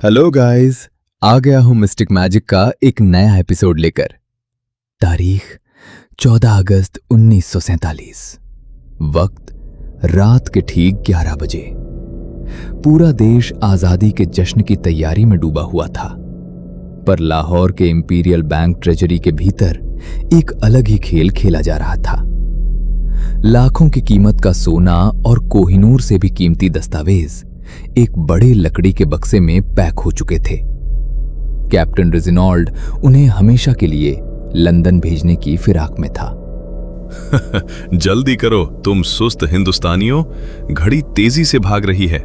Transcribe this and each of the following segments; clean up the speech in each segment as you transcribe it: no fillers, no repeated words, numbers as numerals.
Hello guys, आ गया हूं mistake magic का एक नया एपिसोड लेकर। तारीख 14 अगस्त 1947। वक्त रात के ठीक 11 बजे। पूरा देश आजादी के जश्न की तैयारी में डूबा हुआ था, पर लाहौर के इंपीरियल बैंक ट्रेजरी के भीतर एक अलग ही खेल खेला जा रहा था। लाखों की कीमत का सोना और कोहिनूर से भी कीमती दस्तावेज एक बड़े लकड़ी के बक्से में पैक हो चुके थे। कैप्टन रेजिनॉल्ड उन्हें हमेशा के लिए लंदन भेजने की फिराक में था। जल्दी करो तुम सुस्त हिंदुस्तानियों, घड़ी तेजी से भाग रही है।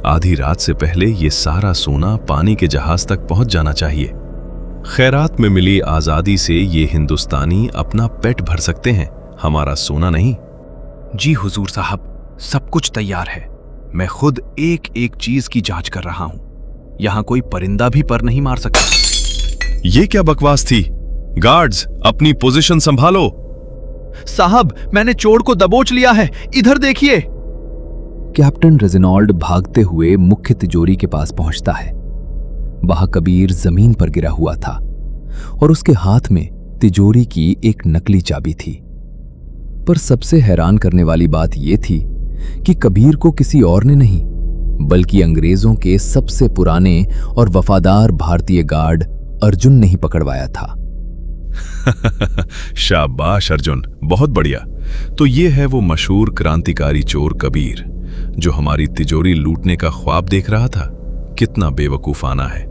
आधी रात से पहले ये सारा सोना पानी के जहाज तक पहुंच जाना चाहिए। खैरात में मिली आजादी से ये हिंदुस्तानी अपना पेट भर सकते हैं, हमारा सोना नहीं। जी हुजूर साहब, सब कुछ तैयार है। मैं खुद एक एक चीज की जांच कर रहा हूं। यहां कोई परिंदा भी पर नहीं मार सकता। ये क्या बकवास थी? गार्ड्स, अपनी पोजीशन संभालो। साहब, मैंने चोर को दबोच लिया है, इधर देखिए। कैप्टन रेजिनॉल्ड भागते हुए मुख्य तिजोरी के पास पहुंचता है। वहां कबीर जमीन पर गिरा हुआ था और उसके हाथ में तिजोरी की एक नकली चाबी थी। पर सबसे हैरान करने वाली बात यह थी कि कबीर को किसी और ने नहीं, बल्कि अंग्रेजों के सबसे पुराने और वफादार भारतीय गार्ड अर्जुन ने ही पकड़वाया था। शाबाश अर्जुन, बहुत बढ़िया। तो ये है वो मशहूर क्रांतिकारी चोर कबीर, जो हमारी तिजोरी लूटने का ख्वाब देख रहा था। कितना बेवकूफाना है।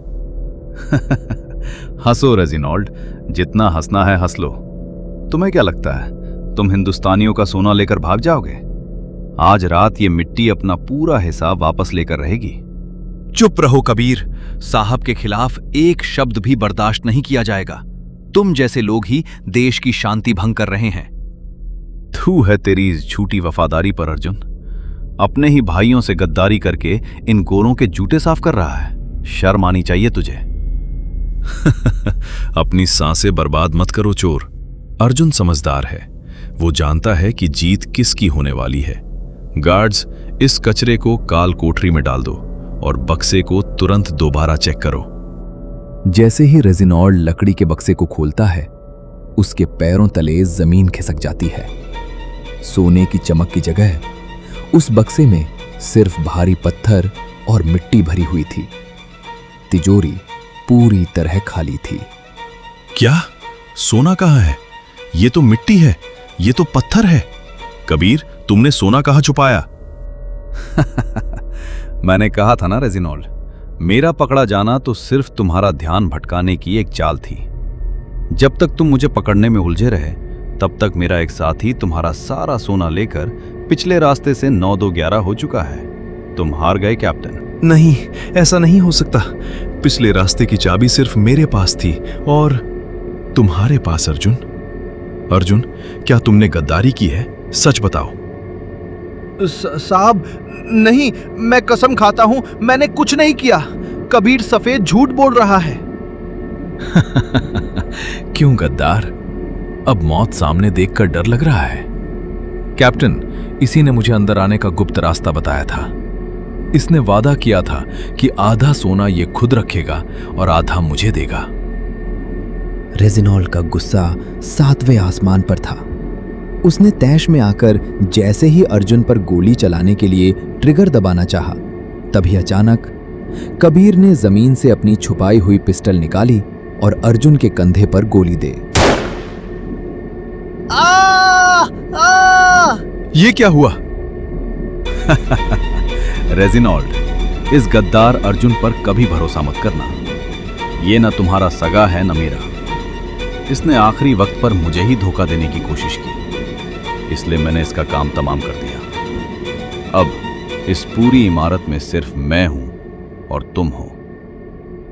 हंसो रेजिनॉल्ड, जितना हंसना है हंस लो। तुम्हें क्या लगता है तुम हिंदुस्तानियों का सोना लेकर भाग जाओगे? आज रात ये मिट्टी अपना पूरा हिसाब वापस लेकर रहेगी। चुप रहो कबीर, साहब के खिलाफ एक शब्द भी बर्दाश्त नहीं किया जाएगा। तुम जैसे लोग ही देश की शांति भंग कर रहे हैं। थू है तेरी इस झूठी वफादारी पर अर्जुन। अपने ही भाइयों से गद्दारी करके इन गोरों के जूते साफ कर रहा है। शर्म आनी चाहिए तुझे। अपनी सांसें बर्बाद मत करो चोर। अर्जुन समझदार है, वो जानता है कि जीत किसकी होने वाली है। गार्ड्स, इस कचरे को काल कोठरी में डाल दो और बक्से को तुरंत दोबारा चेक करो। जैसे ही रेजिनॉल्ड लकड़ी के बक्से को खोलता है, उसके पैरों तले जमीन खिसक जाती है। सोने की चमक की जगह उस बक्से में सिर्फ भारी पत्थर और मिट्टी भरी हुई थी। तिजोरी पूरी तरह खाली थी। क्या? सोना कहाँ है? ये तो मिट्टी है, ये तो पत्थर है। कबीर, तुमने सोना कहाँ छुपाया? मैंने कहा था ना रेजिनॉल्ड, मेरा पकड़ा जाना तो सिर्फ तुम्हारा ध्यान भटकाने की एक चाल थी। जब तक तुम मुझे पकड़ने में उलझे रहे, तब तक मेरा एक साथी तुम्हारा सारा सोना लेकर पिछले रास्ते से 9-2-11 हो चुका है। तुम हार गए कैप्टन। नहीं, ऐसा नहीं हो सकता। पिछले रास्ते की चाबी सिर्फ मेरे पास थी और तुम्हारे पास अर्जुन। अर्जुन, क्या तुमने गद्दारी की है? सच बताओ। साहब, नहीं, मैं कसम खाता हूं, मैंने कुछ नहीं किया। कबीर सफेद झूठ बोल रहा है। क्यों गद्दार? अब मौत सामने देखकर डर लग रहा है? कैप्टन, इसी ने मुझे अंदर आने का गुप्त रास्ता बताया था। इसने वादा किया था कि आधा सोना ये खुद रखेगा और आधा मुझे देगा। रेजिनॉल्ड का गुस्सा 7वें आसमान पर था। उसने तैश में आकर जैसे ही अर्जुन पर गोली चलाने के लिए ट्रिगर दबाना चाहा, तभी अचानक कबीर ने जमीन से अपनी छुपाई हुई पिस्टल निकाली और अर्जुन के कंधे पर गोली दे। ये क्या हुआ? रेजिनॉल्ड, इस गद्दार अर्जुन पर कभी भरोसा मत करना। ये न तुम्हारा सगा है न मेरा। इसने आखिरी वक्त पर मुझे ही धोखा देने की कोशिश की, इसलिए मैंने इसका काम तमाम कर दिया। अब इस पूरी इमारत में सिर्फ मैं हूं और तुम हो।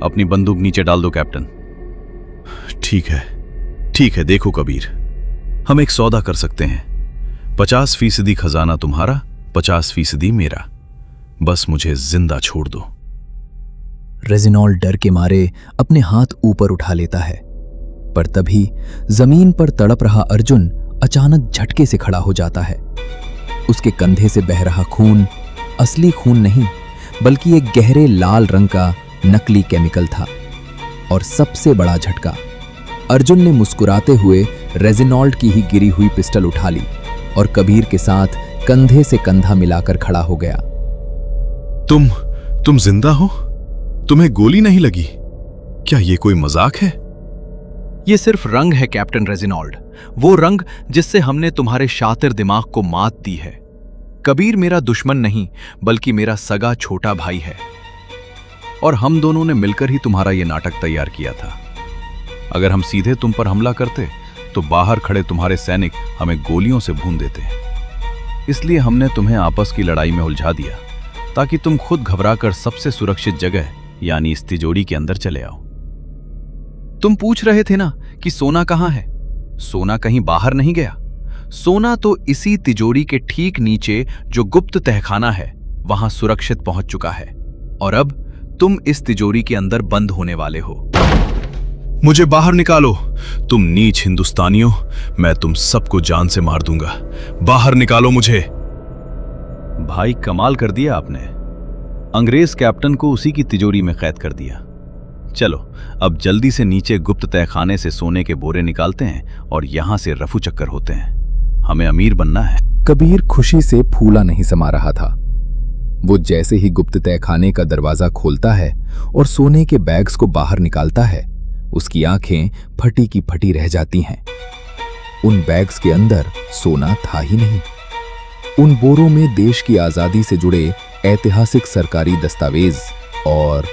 अपनी बंदूक नीचे डाल दो कैप्टन। ठीक है, ठीक है। देखो कबीर, हम एक सौदा कर सकते हैं। 50% खजाना तुम्हारा, 50% मेरा। बस मुझे जिंदा छोड़ दो। रेजिनॉल्ड डर के मारे अपने हाथ ऊपर उठा लेता है, पर तभी जमीन पर तड़प रहा अर्जुन अचानक झटके से खड़ा हो जाता है। उसके कंधे से बह रहा खून असली खून नहीं, बल्कि एक गहरे लाल रंग का नकली केमिकल था। और सबसे बड़ा झटका, अर्जुन ने मुस्कुराते हुए रेजिनॉल्ड की ही गिरी हुई पिस्टल उठा ली और कबीर के साथ कंधे से कंधा मिलाकर खड़ा हो गया। तुम जिंदा हो? तुम्हें गोली नहीं लगी? क्या ये कोई मजाक है? ये सिर्फ रंग है कैप्टन रेजिनॉल्ड, वो रंग जिससे हमने तुम्हारे शातिर दिमाग को मात दी है। कबीर मेरा दुश्मन नहीं, बल्कि मेरा सगा छोटा भाई है, और हम दोनों ने मिलकर ही तुम्हारा ये नाटक तैयार किया था। अगर हम सीधे तुम पर हमला करते तो बाहर खड़े तुम्हारे सैनिक हमें गोलियों से भून देते। इसलिए हमने तुम्हें आपस की लड़ाई में उलझा दिया, ताकि तुम खुद घबराकर सबसे सुरक्षित जगह यानी इस तिजोरी के अंदर चले आओ। तुम पूछ रहे थे ना कि सोना कहां है? सोना कहीं बाहर नहीं गया। सोना तो इसी तिजोरी के ठीक नीचे जो गुप्त तहखाना है वहां सुरक्षित पहुंच चुका है, और अब तुम इस तिजोरी के अंदर बंद होने वाले हो। मुझे बाहर निकालो, तुम नीच हिंदुस्तानियों, मैं तुम सबको जान से मार दूंगा। बाहर निकालो मुझे। भाई कमाल कर दिया आपने। अंग्रेज कैप्टन को उसी की तिजोरी में कैद कर दिया। चलो अब जल्दी से नीचे गुप्त तहखाने से सोने के बोरे निकालते हैं और यहां से रफू चक्कर होते हैं। हमें अमीर बनना है। कबीर खुशी से फूला नहीं समा रहा था। वो जैसे ही गुप्त तहखाने का दरवाजा खोलता है और सोने के बैग्स को बाहर निकालता है, उसकी आंखें फटी की फटी रह जाती हैं। उन बैग्स के अंदर सोना था ही नहीं। उन बोरों में देश की आजादी से जुड़े ऐतिहासिक सरकारी दस्तावेज और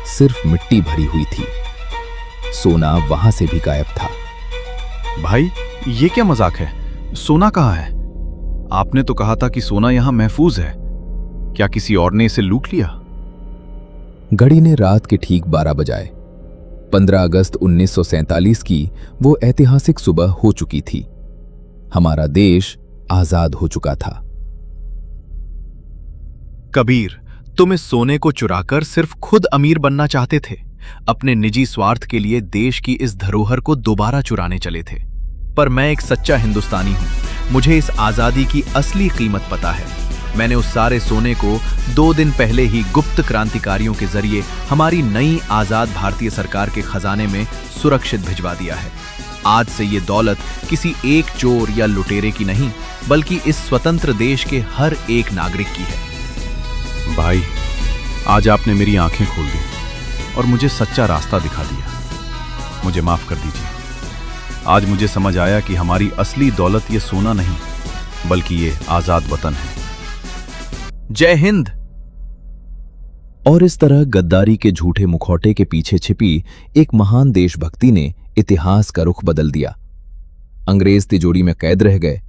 सिर्फ मिट्टी भरी हुई थी। सोना वहां से भी गायब था। भाई ये क्या मजाक है? सोना कहाँ है? आपने तो कहा था कि सोना यहां महफूज है। क्या किसी और ने इसे लूट लिया? घड़ी ने रात के ठीक 12 बजाए। 15 अगस्त 1947 की वो ऐतिहासिक सुबह हो चुकी थी। हमारा देश आजाद हो चुका था। कबीर, तुम इस सोने को चुराकर सिर्फ खुद अमीर बनना चाहते थे। अपने निजी स्वार्थ के लिए देश की इस धरोहर को दोबारा चुराने चले थे। पर मैं एक सच्चा हिंदुस्तानी हूं। मुझे इस आजादी की असली कीमत पता है। मैंने उस सारे सोने को 2 दिन पहले ही गुप्त क्रांतिकारियों के जरिए हमारी नई आजाद भारतीय सरकार के खजाने में सुरक्षित भिजवा दिया है। आज से ये दौलत किसी एक चोर या लुटेरे की नहीं, बल्कि इस स्वतंत्र देश के हर एक नागरिक की है। भाई, आज आपने मेरी आंखें खोल दी और मुझे सच्चा रास्ता दिखा दिया। मुझे माफ कर दीजिए। आज मुझे समझ आया कि हमारी असली दौलत ये सोना नहीं, बल्कि ये आजाद वतन है। जय हिंद। और इस तरह गद्दारी के झूठे मुखौटे के पीछे छिपी एक महान देशभक्ति ने इतिहास का रुख बदल दिया। अंग्रेज तिजोरी में कैद रह गए,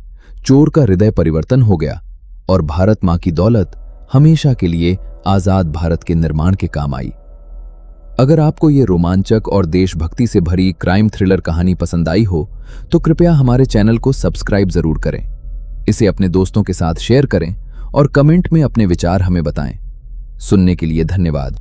चोर का हृदय परिवर्तन हो गया, और भारत मां की दौलत हमेशा के लिए आजाद भारत के निर्माण के काम आई। अगर आपको ये रोमांचक और देशभक्ति से भरी क्राइम थ्रिलर कहानी पसंद आई हो तो कृपया हमारे चैनल को सब्सक्राइब जरूर करें, इसे अपने दोस्तों के साथ शेयर करें और कमेंट में अपने विचार हमें बताएं। सुनने के लिए धन्यवाद।